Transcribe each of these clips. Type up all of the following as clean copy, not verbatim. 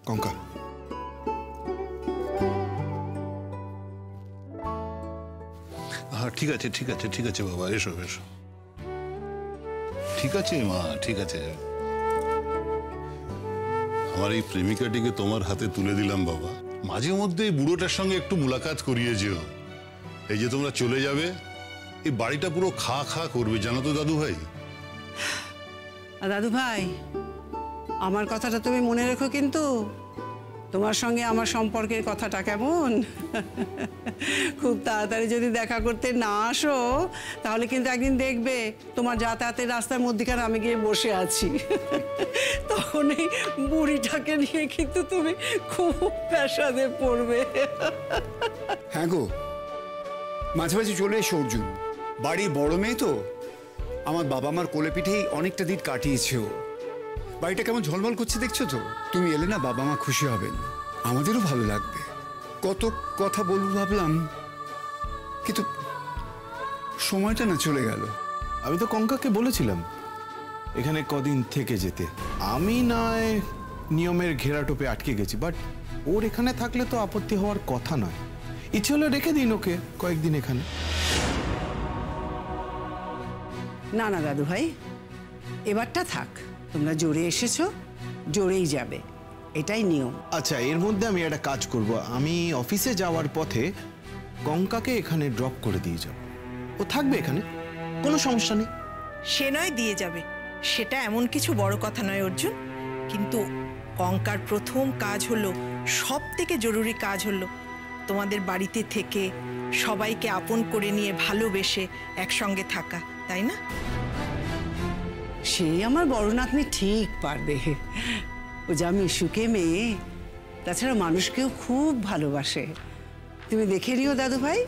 কঙ্কা। ঠিক আছে ঠিক আছে ঠিক আছে বাবা, এসো এসো। ঠিক আছে মা, ঠিক আছে। আমার এই প্রেমিকাটিকে তোমার হাতে তুলে দিলাম বাবা। মাঝে মধ্যে এই বুড়োটার সঙ্গে একটু মুলাকাত করিয়ে যেও। এই যে তোমরা চলে যাবে, এই বাড়িটা পুরো খা খা করবে, জানো তো দাদু ভাই। দাদু ভাই, আমার কথাটা তুমি মনে রেখো কিন্তু। তোমার সঙ্গে আমার সম্পর্কের কথাটা কেমন? খুব তাড়াতাড়ি যদি দেখা করতে না আসো, তাহলে কিন্তু একদিন দেখবে তোমার যাতায়াতের রাস্তার মধ্যেখানে আমি গিয়ে বসে আছি। তখন এই বুড়িটাকে নিয়ে কিন্তু তুমি খুব পেশাদে পড়বে। হ্যাঁ গো, মাঝে মাঝে চলে এসো অর্জুন। বাড়ির বড় মেয়ে তো, আমার বাবা মার কোলে পিঠেই অনেকটা দিন কাটিয়েছে ও। বাড়িটা কেমন ঝলমল করছে দেখছো তো। তুমি এলে না বাবা মা খুশি হবেন, আমাদেরও ভালো লাগবে। কত কথা বলবো ভাবলাম, কিন্তু সময়টা না চলে গেল। আমি তো কঙ্কাকে বলেছিলাম এখানে কদিন থেকে যেতে। আমি নয় নিয়মের ঘেরাটোপে আটকে গেছি, বাট ওর এখানে থাকলে তো আপত্তি হওয়ার কথা নয়। ইচ্ছে হলে রেখে দিন ওকে কয়েকদিন এখানে। না না দাদু ভাই, এবারটা থাক। তোমরা জোরে এসেছো, জোরেই যাবে, এটাই নিয়ম। আচ্ছা, এর মধ্যে আমি একটা কাজ করব। আমি অফিসে যাওয়ার পথে কঙ্কাকে এখানে ড্রপ করে দিয়ে যাব। ও থাকবে এখানে, কোনো সমস্যা নেই। সে নয় দিয়ে যাবে, সেটা এমন কিছু বড় কথা নয় অর্জুন। কিন্তু কঙ্কার প্রথম কাজ হলো, সব থেকে জরুরি কাজ হলো তোমাদের বাড়িতে থেকে সবাইকে আপন করে নিয়ে ভালোবেসে একসঙ্গে থাকা, তাই না? সেই আমার বড় নাতনি ঠিক পারবে। ও যা মিশুকে মেয়ে, তাছাড়া মানুষকেও খুব ভালোবাসে। তুমি দেখে নিও দাদু ভাই,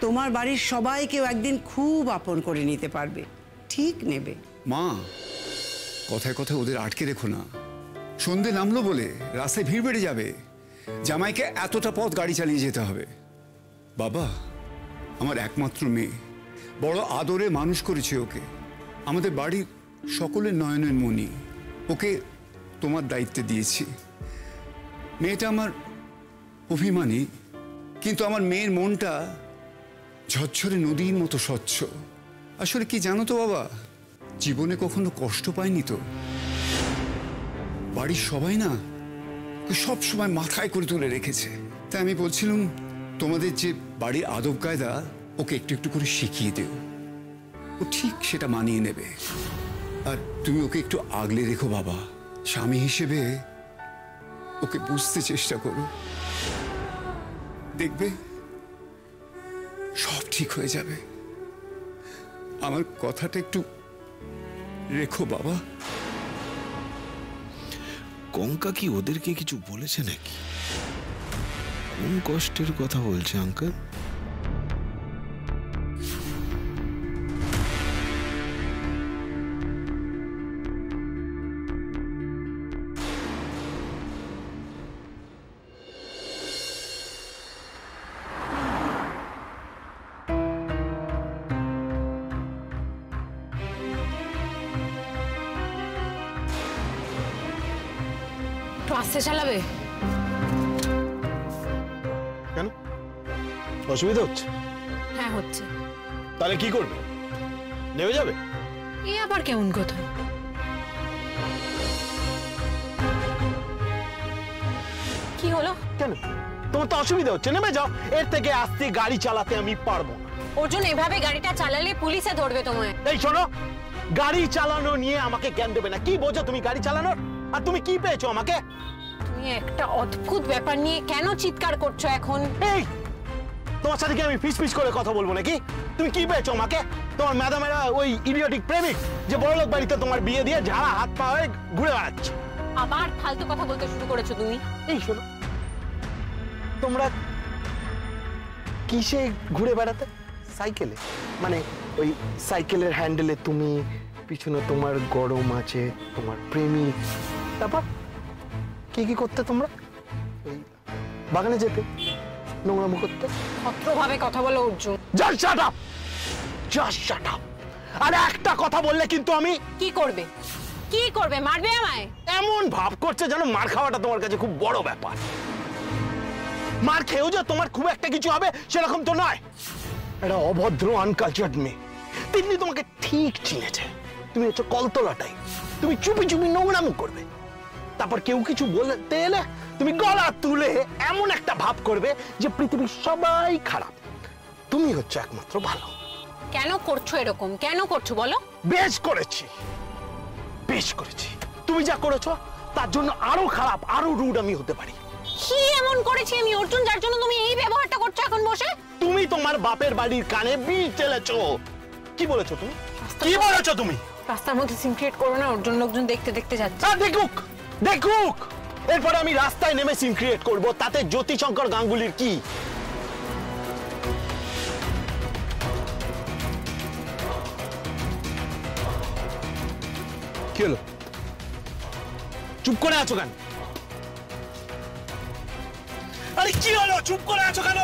তোমার বাড়ির সবাইকেও একদিন খুব আপন করে নিতে পারবে, ঠিক নেবে। মা, কথায় কথায় ওদের আটকে রেখো না। সন্ধে নামলো বলে রাস্তায় ভিড় বেড়ে যাবে। জামাইকে এতটা পথ গাড়ি চালিয়ে যেতে হবে। বাবা আমার একমাত্র মেয়ে, বড় আদরে মানুষ করেছে ওকে। আমাদের বাড়ির সকলের নয়নের মণি। ওকে তোমার দায়িত্বে দিয়েছি। মেয়েটা আমার অভিমানী, কিন্তু আমার মেয়ের মনটা ঝরঝরে নদীর মতো স্বচ্ছ। আসলে কি জানো তো বাবা, জীবনে কখনো কষ্ট পায়নি তো। বাড়ির সবাই না সব সময় মাথায় করে তুলে রেখেছে। তাই আমি বলছিলাম, তোমাদের যে বাড়ির আদব কায়দা ওকে একটু একটু করে শিখিয়ে দেও, ও ঠিক সেটা মানিয়ে নেবে। আর তুমি ওকে একটু আগলে রেখো বাবা। স্বামী হিসেবে ওকে বুঝতে চেষ্টা করো, দেখবে সব ঠিক হয়ে যাবে। আমার কথাটা একটু রেখো বাবা। কঙ্কা কি ওদেরকে কিছু বলেছে নাকি? কোন কষ্টের কথা বলছে আঙ্কেল? আস্তে চালাবে কেন? অসুবিধা হচ্ছে? হ্যাঁ হচ্ছে। তাহলে কি করবে? নেমে যাবে? এই আবার কেমন কথা? কি হলো? কেন? তোমার তো অসুবিধা হচ্ছে, নেমে যাও। এর থেকে আস্তে গাড়ি চালাতে আমি পারবো না। অর্জুন, এভাবে গাড়িটা চালালে পুলিশে ধরবে তোমায়। এই শোনো, গাড়ি চালানো নিয়ে আমাকে জ্ঞান দেবে না। কি বোঝো তুমি গাড়ি চালানোর? আর তুমি কি পেয়েছো আমাকে? তুমি একটা অদ্ভুত ব্যাপার নিয়ে কেন চিৎকার করছো এখন? এই, তোমার সাথে কি আমি ফিস ফিস করে কথা বলবো নাকি? তুমি কি পেয়েছো আমাকে? তোমার ম্যাডামেরা ওই ইডিওটিক প্রেমিক যে বড়লোক বাড়িতে তোমার বিয়ে দিয়ে ঝাড়া হাত পা হয়ে ঘুরে বেড়াচ্ছে। আবার ফালতু কথা বলতে শুরু করেছো তুমি। এই শোনো, তোমরা কিসে ঘুরে বেড়াতে? সাইকেলে? মানে ওই সাইকেলের হ্যান্ডেলে তুমি, পিছনে তোমার গরম আছে, তোমার প্রেমিক। তারপর কি কি করতে তোমরা? ওই বাগানে যেতে, নোংরামো করতে। ভদ্রভাবে কথা বলো Arjun. Just shut up, just shut up. আর একটা কথা বললে কিন্তু আমি। কি করবে? কি করবে, মারবে আমায়? এমন ভাব করছে যেন মার খাওয়াটা তোমার কাছে খুব বড় ব্যাপার। মার খেয়েও যে তোমার খুব একটা কিছু হবে সেরকম তো নয়। একটা অভদ্র আনকালচার্ড মেয়ে। তিন্নি তোমাকে ঠিক চিনেছে। তুমি হচ্ছে কলতলাটাই। তুমি চুপি চুপি নোংরামো করবে, তারপর কেউ কিছু বলতে এলে তুমি গলা তুলে এমন একটা ভাব করবে যে পৃথিবীর সবাই খারাপ, তুমি হচ্ছে একমাত্র ভালো। কেন করছো এরকম, কেন করছো বলো? বেশ করেছি, বেশ করেছি। তুমি যা করেছো তার জন্য আরো খারাপ, আরো রুড আমি হতে পারি। কি এমন করেছি আমি অর্জুন যার জন্য তুমি এই ব্যবহারটা করছো এখন বসে? তুমি তোমার বাপের বাড়ির কানে বিষ ঢেলেছো। কি বলেছো তুমি? কি বলেছো তুমি? রাস্তার মধ্যে সিন ক্রিয়েট করো না, অর্জুন লোকজন দেখতে দেখতে যাচ্ছে। দেখুক দেখুক, এরপর আমি রাস্তায় নেমে সিন ক্রিয়েট করবো, তাতে জ্যোতিশঙ্কর গাঙ্গুলির কি? কি হলো? চুপ করে আছো কেন? আরে কি হলো, চুপ করে আছো কেন?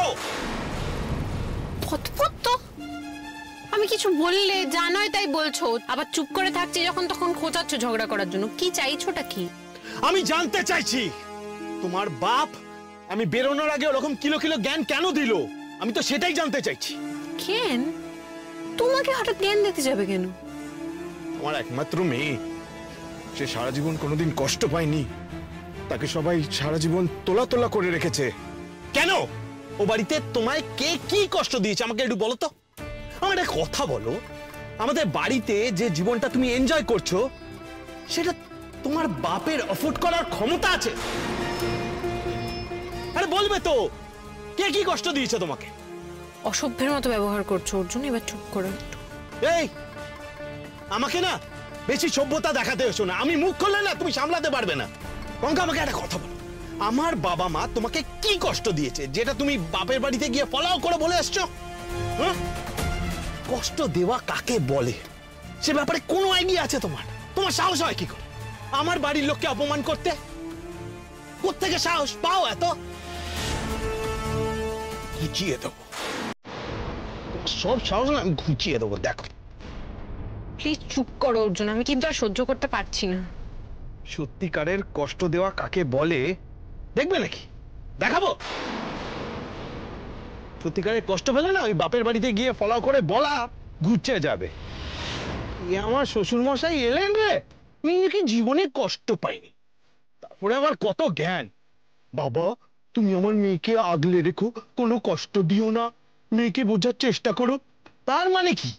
ফতফত তো, আমি কিছু বললে যা নয় তাই বলছো, আবার চুপ করে থাকছি যখন তখন খোঁচাচ্ছ ঝগড়া করার জন্য। কি চাইছোটা কি? আমি জানতে চাইছি তোমার বাপ আমি বেরোনোর আগে ওরকম কিলো কিলো জ্ঞান কেন দিল, আমি তো সেটাই জানতে চাইছি। কেন তোমাকে হঠাৎ জ্ঞান দিতে যাবে কেন? আমার একমাত্র মেয়ে, সে সারা জীবন কোনোদিন কষ্ট পায়নি, তাকে সবাই সারা জীবন তোলা তোলা করে রেখেছে। কেন ও বাড়িতে তোমায় কে কি কষ্ট দিয়েছে আমাকে একটু বলো তো। আমার একটা কথা বলো, আমাদের বাড়িতে যে জীবনটা তুমি এনজয় করছো সেটা তোমার বাপের অফোর্ড করার ক্ষমতা আছে? আরে বলবে তো, কে কি কষ্ট দিয়েছে তোমাকে? অসভ্যের মতো ব্যবহার করছো অর্জুন, এবার চুপ করো একটু। এই আমাকে না বেশি সভ্যতা দেখাতে এসো না, আমি মুখ খুললে না তুমি সামলাতে পারবে না। কঙ্কা আমাকে একটা কথা বলো, আমার বাবা মা তোমাকে কি কষ্ট দিয়েছে যেটা তুমি বাপের বাড়িতে গিয়ে ফলাও করে বলে এসছো? কষ্ট দেওয়া কাকে বলে সে ব্যাপারে কোনো আইডিয়া আছে তোমার? তোমার সাহস হয় কি করে আমার বাড়ির লোককে অপমান করতে? কোত্থেকে সাহস পাও এত? ঘুচিয়ে দেবো তোমার সব সাহস না, আমি ঘুচিয়ে দেবো। দেখো প্লিজ চুপ করো অর্জুন, আমি কিন্তু আর সহ্য করতে পারছি না। সত্যিকারের কষ্ট দেওয়া কাকে বলে দেখবে নাকি? দেখাবো। সত্যিকারের কষ্ট পেলে না ওই বাপের বাড়িতে গিয়ে ফলাও করে বলা ঘুরছে যাবে। আমার শ্বশুর মশাই এলেন রে, আমি কি জীবনে কষ্ট পাইনি, তারপরে আবার কত জ্ঞান। বাবা তুমি আমার মেয়েকে আগলে রেখো, কোনো কষ্ট দিও না, মেয়েকে বোঝার চেষ্টা করো। তার মানে কি?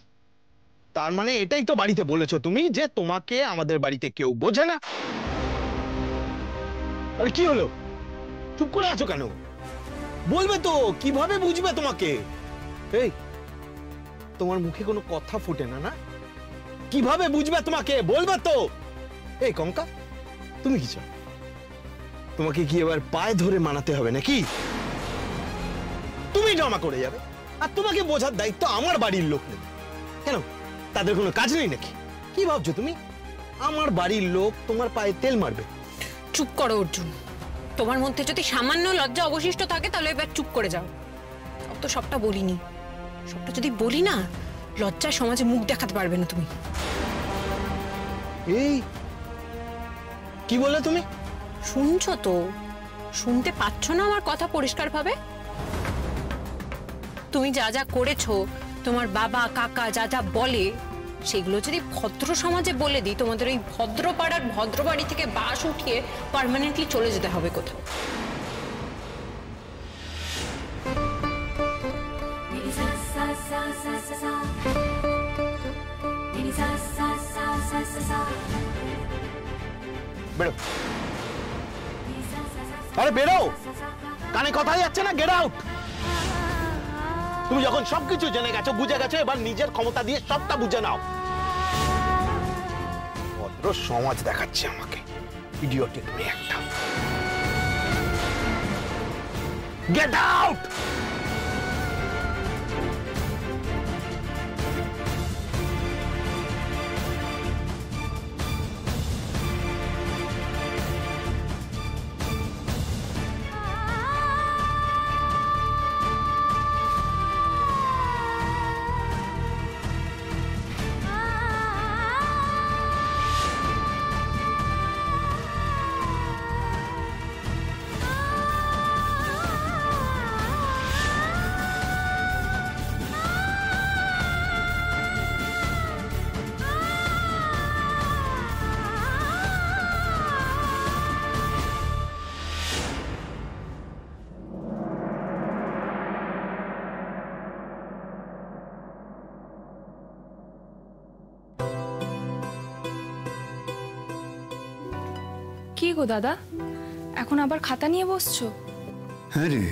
তার মানে এটাই তো বাড়িতে বলেছো তুমি যে তোমাকে আমাদের বাড়িতে কেউ বোঝে না। আরে কি হলো, চুপ করে আছো কেন? বলবে তো, কিভাবে বুঝবে তোমাকে? এই তোমার মুখে কোনো কথা ফুটে না না, কিভাবে বুঝবে তোমাকে? বলবে তো। এই কঙ্কা তুমি কি চাও? তোমাকে কি এবার পায়ে ধরে মানাতে হবে নাকি? তুমি জমা করে যাবে আর তোমাকে বোঝার দায়িত্ব আমার বাড়ির লোক নেবে। কেন তাদের কোনো কাজ নেই নাকি? কি ভাবছো তুমি আমার বাড়ির লোক তোমার পায়ে তেল মারবে? চুপ করো অর্জুন, তোমার মধ্যে যদি সামান্য লজ্জা অবশিষ্ট থাকে তাহলে এবার চুপ করে যাও। তো সবটা বলিনি, সবটা যদি বলি না লজ্জায় সমাজে মুখ দেখাতে পারবে না তুমি। এই কি বললে তুমি? শুনছো তো? শুনতে পাচ্ছ না আমার কথা পরিষ্কার ভাবে? তুমি যা যা করেছো, তোমার বাবা কাকা যা যা বলে সেগুলো যদি ভদ্র সমাজে বলে দিই, তোমাদের ওই ভদ্র পাড়ার ভদ্র বাড়ি থেকে বাস উঠিয়ে পার্মানেন্টলি চলে যেতে হবে কোথাও। বেরো, আরে বেরো, কানে কথা যাচ্ছে না? Get out. তুমি যখন সবকিছু জেনে গেছো, বুঝে গেছো, এবার নিজের ক্ষমতা দিয়ে সবটা বুঝে নাও। ভদ্র সমাজ দেখাচ্ছে আমাকে, ইডিওটিক মেয়ে একটা। Get out. কি গো দাদা, এখন আবার খাতা নিয়ে বসছো? হ্যাঁ রে,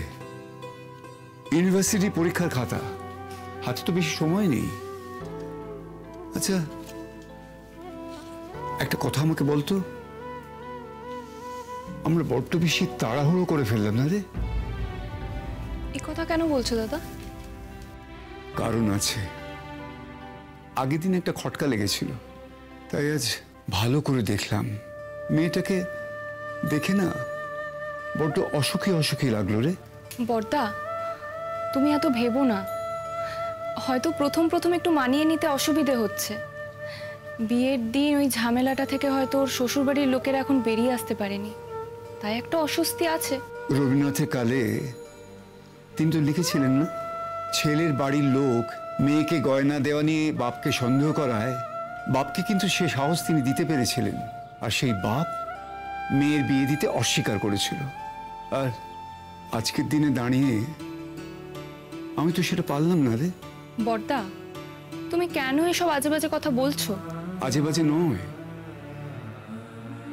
ইউনিভার্সিটি পরীক্ষার খাতা, হাতে তো বেশি সময় নেই। আচ্ছা, একটা কথা আমাকে বলতো, আমরা বড্ড বেশি তাড়াহুড়ো করে ফেললাম না রে? এই কথা কেন বলছো দাদা? কারণ আছে। আগের দিন একটা খটকা লেগেছিল, তাই আজ ভালো করে দেখলাম। মেয়েটাকে দেখে না বড্ড অসুখী অসুখী লাগলো রে। বর্দা, তুমি এত ভেবো না। হয়তো প্রথম প্রথম একটু মানিয়ে নিতে অসুবিধে হচ্ছে। বিয়ের দিন ওই ঝামেলাটা থেকে হয়তো ওর শ্বশুরবাড়ির লোকেরা এখন বেরিয়ে আসতে পারেনি, তাই একটা অস্বস্তি আছে। রবীন্দ্রনাথের কালে তিনি তো লিখেছিলেন না, ছেলের বাড়ির লোক মেয়েকে গয়না দেওয়া নিয়ে বাপকে সন্দেহ করায়, বাপকে কিন্তু সে সাহস তিনি দিতে পেরেছিলেন, আর সেই বাপ মেয়ের বিয়ে দিতে অস্বীকার করেছিল। আর আজকের দিনে দাঁড়িয়ে আমি তো সেটা পারলাম না রে। বর্দা, তুমি কেন এসব আজে বাজে কথা বলছো? আজে বাজে নয়,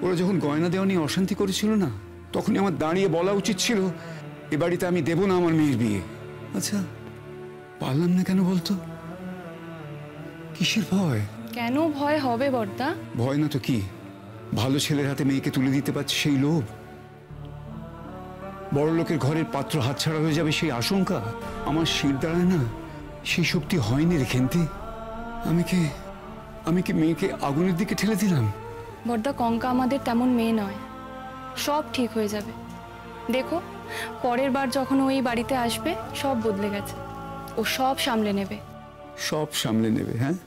ওরা যখন গয়না দেওয়া নিয়ে অশান্তি করেছিল না, তখনই আমার দাঁড়িয়ে বলা উচিত ছিল এ বাড়িতে আমি দেব না আমার মেয়ের বিয়ে। আচ্ছা, পারলাম না কেন বলতো? কিসের ভয়? কেন ভয় হবে বর্দা? ভয় না তো কি, ভালো ছেলের হাতে মেয়েকে তুলে দিতে পারছে সেই লোভ, বড় লোকের ঘরের পাত্র হাতছাড়া হয়ে যাবে সেই আশঙ্কা। আমার শির দাঁড়ায় না, সেই শক্তি হয়নি রে খেন্তি। আমি কি মেয়েকে আগুনের দিকে ঠেলে দিলাম? বর্দা, কঙ্কা আমাদের তেমন মেয়ে নয়, সব ঠিক হয়ে যাবে। দেখো, পরের বার যখন ওই বাড়িতে আসবে সব বদলে গেছে, ও সব সামলে নেবে। সব সামলে নেবে? হ্যাঁ,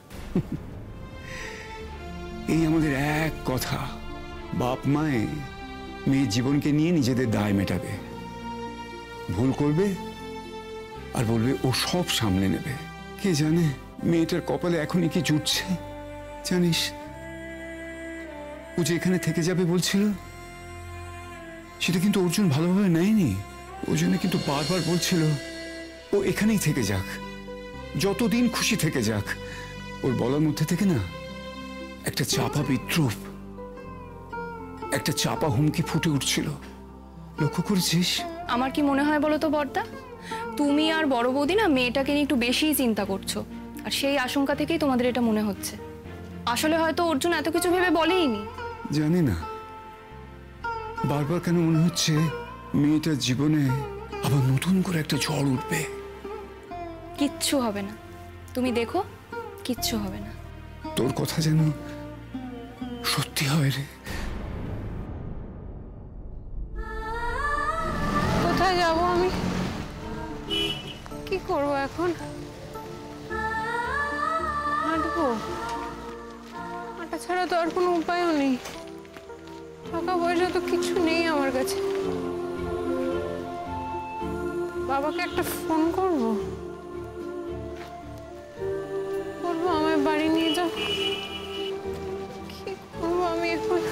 এই আমাদের এক কথা, বাপ মায়ে মেয়ের জীবনকে নিয়ে নিজেদের দায় মেটাবে, ভুল করবে আর বলবে ও সব সামলে নেবে। কে জানে মেয়েটার কপালে এখনই কি জুটছে। জানিস, ও যে এখানে থেকে যাবে বলছিল, সেটা কিন্তু অর্জুন ভালোভাবে নেয়নি। ওই জন্য কিন্তু বারবার বলছিল ও এখানেই থেকে যাক, যতদিন খুশি থেকে যাক। ওর বলার মধ্যে থেকে না একটা চাপা বিদ্রুপ, একটা চাপা হুমকি ফুটে উঠছিল। লক্ষ্য করেছিস? আমার কি মনে হয় বলো তো বর্দা, তুমি আর বড় বৌদি না মেয়েটাকে নিয়ে একটু বেশিই চিন্তা করছো, আর সেই আশঙ্কা থেকেই তোমাদের এটা মনে হচ্ছে। আসলে হয়তো অর্জুন এত কিছু ভেবে বলেইনি। জানি না, বারবার কেন মনে হচ্ছে মেয়েটার জীবনে আবার নতুন করে একটা ঝড় উঠবে। কিচ্ছু হবে না, তুমি দেখো, কিচ্ছু হবে না। তোর কথা যেন সত্যি হয় রে। কোথায় যাব আমি? কি করব এখন? হাঁটবো? হাঁটা ছাড়া তো আর কোনো উপায়ও নেই। টাকা পয়সা তো কিছু নেই আমার কাছে। বাবাকে একটা ফোন করবো, বলবো আমায় বাড়ি নিয়ে যাও। কি করবো আমি এখন?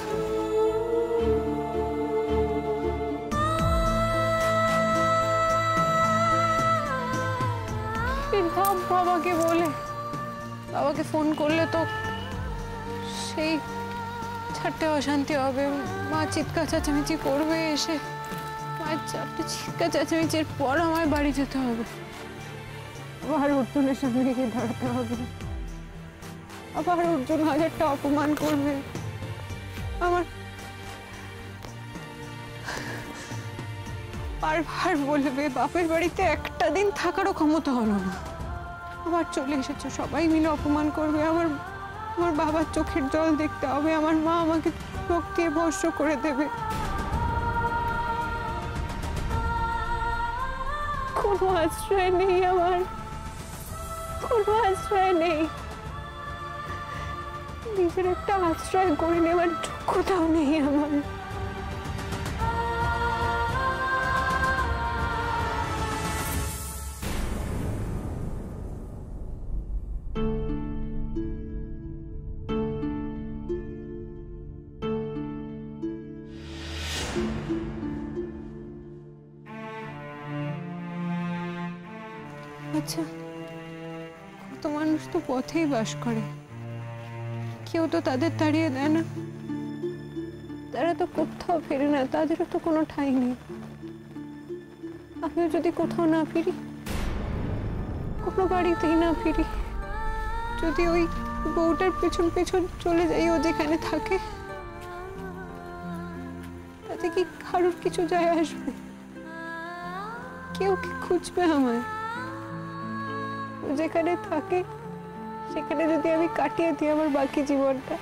বাবাকে বলে, বাবাকে ফোন করলে তো সেই ছাড়তে অশান্তি হবে। মা চিৎকার চেঁচামেচি করবে এসে, মায়ের চারটে চিৎকার চেঁচামেচির পর আমার বাড়ি যেতে হবে। আবার অর্জুনের সামনে গিয়ে দাঁড়াতে হবে, আবার অর্জুন হাজারটা অপমান করবে। আমার বারবার বলবে বাপের বাড়িতে একটা দিন থাকারও ক্ষমতা হলো না, আবার চলে এসেছে, সবাই মিলে অপমান করবে। আমার বাবার চোখের জল দেখতে হবে, আমার মা আমাকে চোখ দিয়ে ভস্ম করে দেবে। কোনো আশ্রয় নেই আমার, কোনো আশ্রয় নেই। নিজের একটা আশ্রয় করে নেওয়ার যোগ্যতাও নেই আমার। আচ্ছা, কত মানুষ তো পথেই বাস করে, কেউ তো তাদের তাড়িয়ে দেয় না। তারা তো কোথাও ফেরে না, তাদেরও তো কোনো ঠাঁই নেই। আমিও যদি কোথাও না ফিরি, কোনো বাড়িতেই না ফিরি, যদি ওই বউটার পেছন পেছন চলে যাই ও যেখানে থাকে, তাতে কি কারোর কিছু যায় আসবে? কেউ কি খুঁজবে আমায়? ও যেখানে থাকে সেখানে যদি আমি কাটিয়ে দিই আমার বাকি জীবনটা,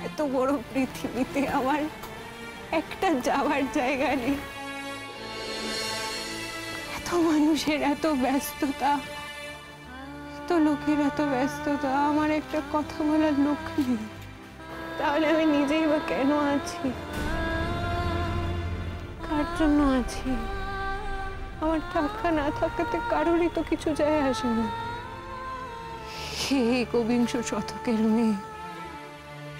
এত বড় পৃথিবীতে আমার একটা যাওয়ার জায়গা নেই। এত মানুষের এত ব্যস্ততা, এত লোকের এত ব্যস্ততা, আমার একটা কথা বলার লোক নেই। তাহলে আমি নিজেই বা কেন আছি? কার জন্য আছি? আমার টাকা না থাকাতে কারোরই তো কিছু যায় আসে না। হে একবিংশ শতকের মেয়ে,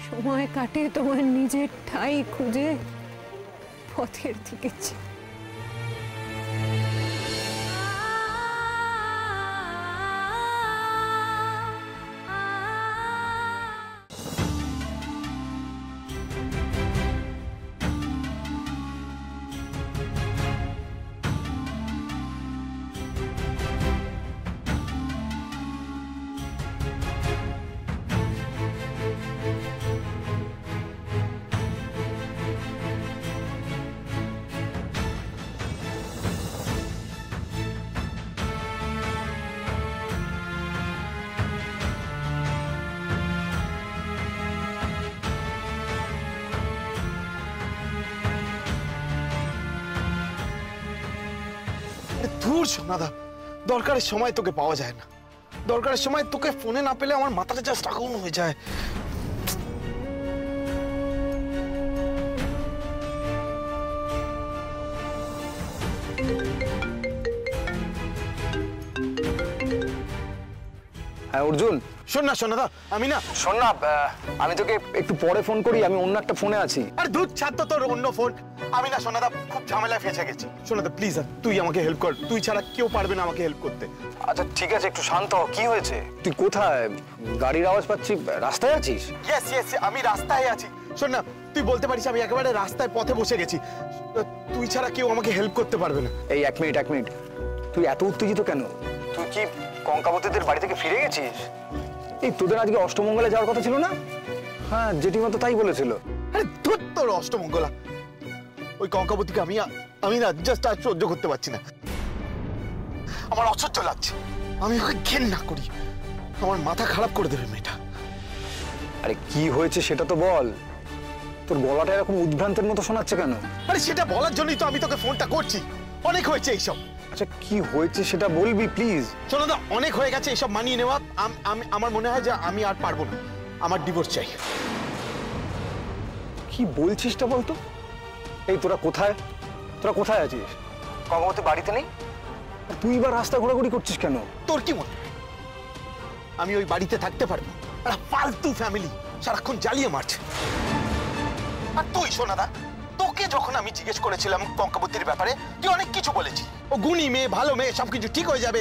সময় কাটে তোমার নিজের ঠাঁই খুঁজে পথের দিকে। ধুর সোনাদা, দরকারের সময় তোকে পাওয়া যায় না, দরকারের সময় তোকে ফোনে না পেলে আমার মাথাটা জাস্ট আগুন হয়ে যায়। হ্যাঁ অর্জুন, শোন না সোনাদা, আমি না শোন না, আমি তোকে একটু পরে ফোন করি, আমি অন্য একটা ফোনে আছি। আর দুধ ছাড় তো তোর অন্য ফোন। আমি না সোনাদা খুব ঝামেলায় ফেঁসে গেছি। সোনাদা প্লিজ তুই আমাকে হেল্প কর, তুই ছাড়া কেউ পারবে না আমাকে হেল্প করতে। আচ্ছা ঠিক আছে, একটু শান্ত হ। কি হয়েছে? তুই কোথায়? গাড়ির আওয়াজ পাচ্ছি, রাস্তায় আছিস? ইয়েস ইয়েস, আমি রাস্তায় আছি। শোন না, তুই বলতে পারিস আমি একেবারে রাস্তায় পথে বসে গেছি, তুই ছাড়া কেউ আমাকে হেল্প করতে পারবে না। এই এক মিনিট, তুই এত উত্তেজিত কেন? তুই কি কঙ্কাবতীদের বাড়ি থেকে ফিরে গেছিস? এই তোদের আজকে অষ্টমঙ্গলে যাওয়ার কথা ছিল না? হ্যাঁ, জেঠিমা তো তাই বলেছিল। আরে ধুর তোর অষ্টমঙ্গলা, ওই কঙ্কাবতীকে আমি না জাস্ট আর সহ্য করতে পারছি না, আমার অসহ্য লাগছে। আমি ওকে ঘেন্না করি, আমার মাথা খারাপ করে দেবে মেয়েটা। আরে কি হয়েছে সেটা তো বল, তোর গলাটা এরকম উদ্ভ্রান্তের মতো শোনাচ্ছে কেন? আরে সেটা বলার জন্যই তো আমি তোকে ফোনটা করছি। অনেক হয়েছে এইসব। আচ্ছা কি হয়েছে সেটা বলবি প্লিজ। শোনো দা, অনেক হয়ে গেছে এইসব মানিয়ে নেওয়া। আমার মনে হয় যে আমি আর পারবো না, আমার ডিভোর্স চাই। কি বলছিসটা বলতো? এই তোরা কোথায় আছিস? কঙ্কাবতী বাড়িতে নেই? তুই বা রাস্তা ঘোরাঘুরি করছিস কেন? তোর কি মনে আমি ওই বাড়িতে থাকতে পারবো? একটা ফালতু ফ্যামিলি সারাক্ষণ জ্বালিয়ে মারছে। আর তুই সোনাদা, তোকে যখন আমি জিজ্ঞেস করেছিলাম কঙ্কাবতীর ব্যাপারে, তুই অনেক কিছু বলেছি, ও গুণী মেয়ে, ভালো মেয়ে, সবকিছু ঠিক হয়ে যাবে।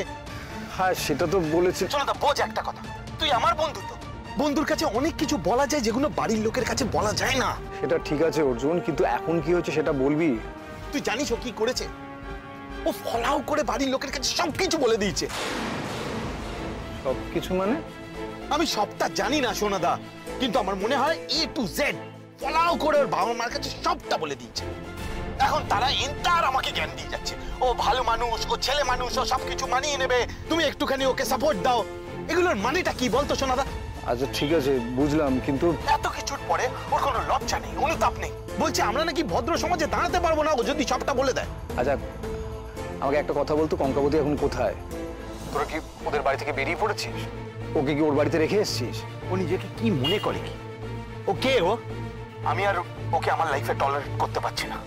হ্যাঁ সেটা তো বলেছি। সোনাদা বোঝ একটা কথা, তুই আমার বন্ধু, তো বন্ধুর কাছে অনেক কিছু বলা যায় যেগুলো বাড়ির লোকের কাছে বলা যায় না। সেটা ঠিক আছে অর্জুন, কিন্তু এখন কি হয়েছে সেটা বলবি। তুই জানিস ও কি করেছে? ও ফলাও করে বাড়ির লোকের কাছে সবকিছু বলে দিয়েছে। সবকিছু মানে? আমি সবটা জানি না সোনাদা, কিন্তু আমার মনে হয় A to Z ফলাও করে ওর বাবা মার কাছে সবটা বলে দিয়েছে। এখন তারা এন্টার আমাকে জ্ঞান দিয়ে যাচ্ছে, ও ভালো মানুষ, ও ছেলে মানুষ, ও সবকিছু মানিয়ে নেবে, তুমি একটুখানি ওকে সাপোর্ট দাও। এগুলোর মানেটা কি বলতো সোনাদা? আচ্ছা ঠিক আছে বুঝলাম, কিন্তু এত কিছুর পরে ওর কোনো লজ্জা নেই, অনুতাপ নেই, বলছে আমরা নাকি ভদ্র সমাজে দাঁড়াতে পারবো না ও যদি সবটা বলে দেয়। আচ্ছা আমাকে একটা কথা বলতো, কঙ্কাবতী এখন কোথায়? তোরা কি ওদের বাড়ি থেকে বেরিয়ে পড়েছিস? ওকে কি ওর বাড়িতে রেখে এসেছিস? ও নিজেকে কি মনে করে কি? ও কে ও? আমি আর ওকে আমার লাইফে টলারেট করতে পারছি না।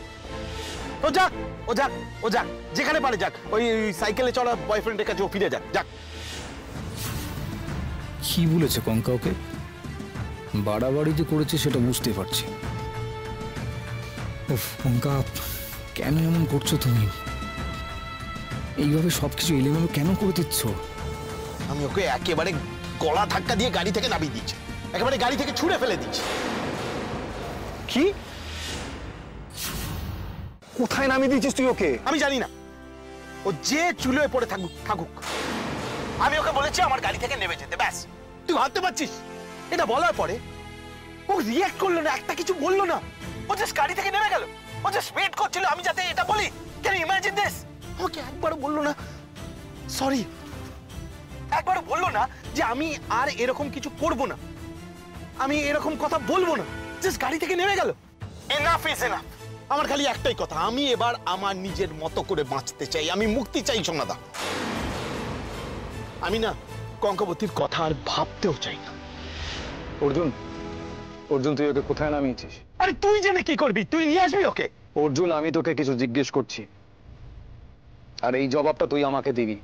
ও যাক, ও যাক, ও যাক, যেখানে পারে যাক, ওই সাইকেলে চড়া বয়ফ্রেন্ডের কাছে ও ফিরে যাক, যাক। কি বলেছে কঙ্কা ওকে? বাড়াবাড়ি যে করেছে সেটা বুঝতে পারছি। উফ কঙ্কা, কেন এমন করছো তুমি? এইভাবে সবকিছু এলোমেলো কেন করে দিচ্ছ? আমি ওকে একেবারে গলা ধাক্কা দিয়ে গাড়ি থেকে নামিয়ে দিয়েছি, একেবারে গাড়ি থেকে ছুঁড়ে ফেলে দিয়েছি। কি? কোথায় নামিয়ে দিয়েছিস তুই ওকে? আমি জানি না, ও যে চুলোয় পড়ে থাকুক থাকুক, আমি ওকে বলেছি আমার গাড়ি থেকে নেমে যেতে, ব্যাস। তুই ভাবতে পারছিস এটা বলার পরে ও রিঅ্যাক্ট করলো না, একটা কিছু বললো না, ও জাস্ট গাড়ি থেকে নেমে গেল। ও জাস্ট ওয়েট করছিল আমি যাতে এটা বলি। Can you imagine this? আমাকে একবারও বললো না সরি, একবারও বললো না যে আমি আর এরকম কিছু করব না, আমি এরকম কথা বলবো না, জাস্ট গাড়ি থেকে নেমে গেল। Enough is enough. আমার খালি একটাই কথা, আমি এবার আমার নিজের মতো করে বাঁচতে চাই, আমি মুক্তি চাই সোনাদা। আমি না কঙ্কাবতীর কথা আর ভাবতেও চাই না। অর্জুন, অর্জুন তুই ওকে কোথায় নামিয়েছিস? আরে তুই জেনে কি করবি? তুই নিয়ে আসবি ওকে। অর্জুন, আমি তোকে কিছু জিজ্ঞেস করছি আর এই জবাবটা তুই আমাকে দিবি।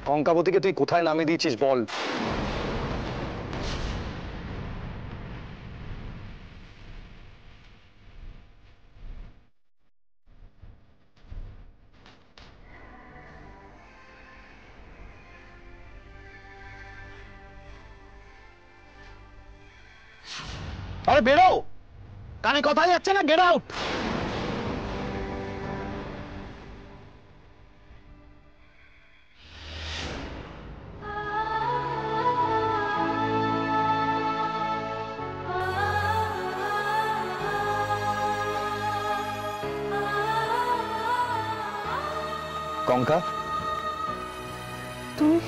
কঙ্কাবতীকে তুই কোথায় নামিয়ে দিয়েছিস বল। আরে বেরো, কানে কথা যাচ্ছে না, গেট আউট। কঙ্কা, তুমি